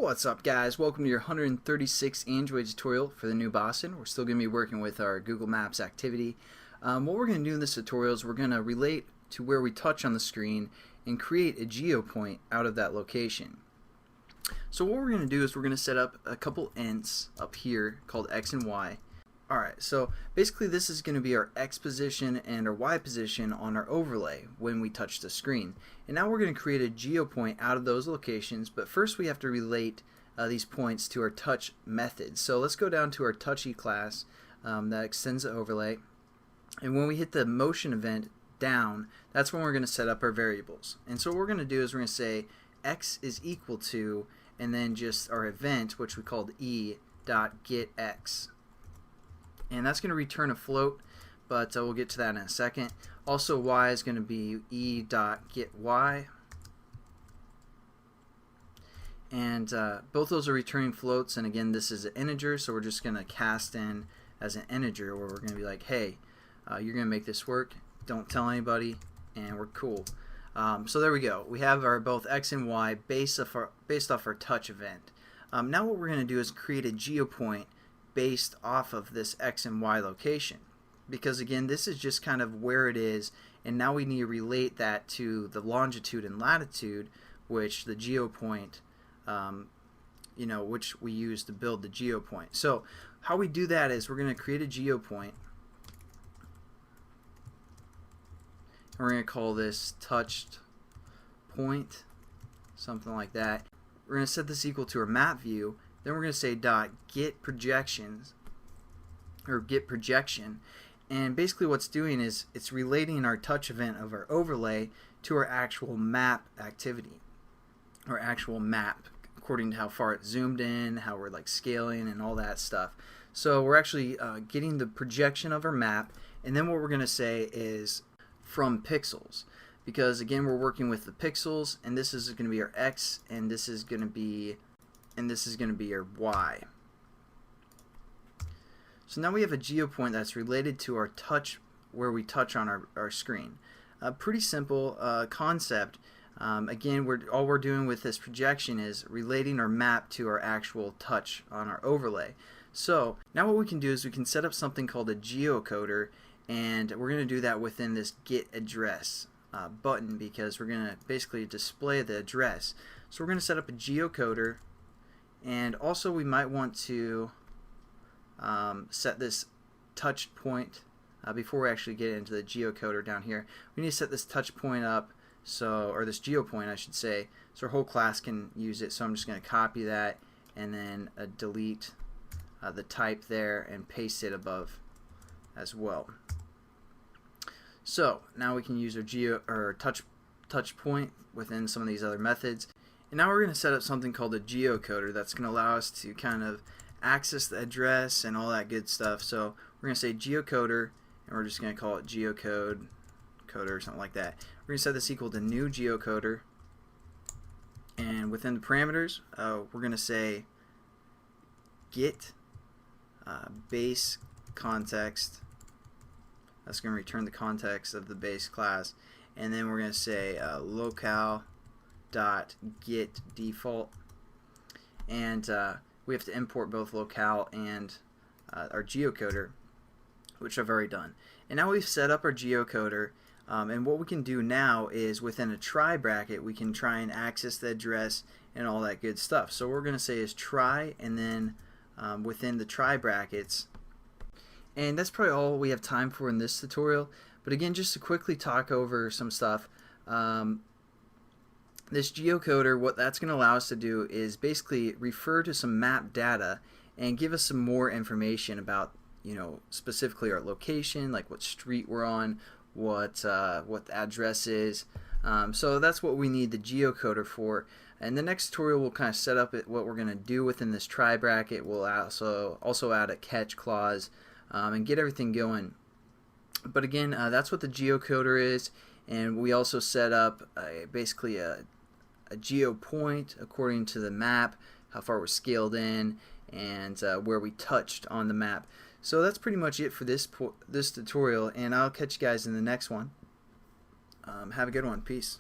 What's up, guys? Welcome to your 136th Android tutorial for the new Boston. We're still going to be working with our Google Maps activity. What we're going to do in this tutorial is we're going to relate to where we touch on the screen and create a GeoPoint out of that location. So what we're going to do is we're going to set up a couple ints up here called X and Y. Alright, so basically this is going to be our X position and our Y position on our overlay when we touch the screen. And now we're going to create a GeoPoint out of those locations, but first we have to relate these points to our touch method. So let's go down to our Touchy class that extends the overlay. And when we hit the motion event down, that's when we're going to set up our variables. And so what we're going to do is we're going to say X is equal to, and then just our event, which we called e.getX. And that's going to return a float, but we'll get to that in a second. Also, y is going to be e.getY. And both those are returning floats, and again, this is an integer, so we're just going to cast in as an integer where we're going to be like, hey, you're going to make this work, don't tell anybody, and we're cool. So there we go. We have our both X and Y based off our touch event. Now what we're going to do is create a GeoPoint based off of this X and Y location, because again, this is just kind of where it is, and now we need to relate that to the longitude and latitude, which the GeoPoint which we use to build the GeoPoint. So how we do that is we're going to create a GeoPoint, and we're going to call this touched point, something like that. We're going to set this equal to our map view. Then we're going to say dot get projections, or get projection, and basically what's doing is it's relating our touch event of our overlay to our actual map activity, or actual map, according to how far it's zoomed in, how we're like scaling and all that stuff. So we're actually getting the projection of our map, and then what we're going to say is from pixels, because again we're working with the pixels, and this is going to be our X, and this is going to be your Y. So now we have a GeoPoint that's related to our touch, where we touch on our screen. Pretty simple concept. Again, all we're doing with this projection is relating our map to our actual touch on our overlay. So now what we can do is we can set up something called a Geocoder, and we're going to do that within this get address button, because we're going to basically display the address. So we're going to set up a Geocoder. And also we might want to set this touch point before we actually get into the geocoder down here. We need to set this touch point up, or this GeoPoint I should say, so our whole class can use it. So I'm just going to copy that and then delete the type there and paste it above as well. So now we can use our touch point within some of these other methods. And now we're going to set up something called a Geocoder that's going to allow us to kind of access the address and all that good stuff. So we're going to say Geocoder, and we're just going to call it Geocoder or something like that. We're going to set this equal to new Geocoder, and within the parameters we're going to say get base context. That's going to return the context of the base class, and then we're going to say locale dot get default, and we have to import both locale and our geocoder, which I've already done. And now we've set up our geocoder, and what we can do now is within a try bracket we can try and access the address and all that good stuff. So what we're going to say is try, and then within the try brackets, and that's probably all we have time for in this tutorial. But again, just to quickly talk over some stuff, this geocoder, what that's going to allow us to do is basically refer to some map data and give us some more information about, specifically our location, like what street we're on, what the address is. So that's what we need the geocoder for. And the next tutorial we'll kind of set up what we're going to do within this try bracket. We'll also add a catch clause and get everything going. But again, that's what the geocoder is, and we also set up basically a GeoPoint according to the map, how far we're scaled in, and where we touched on the map. So that's pretty much it for this tutorial, and I'll catch you guys in the next one. Have a good one. Peace.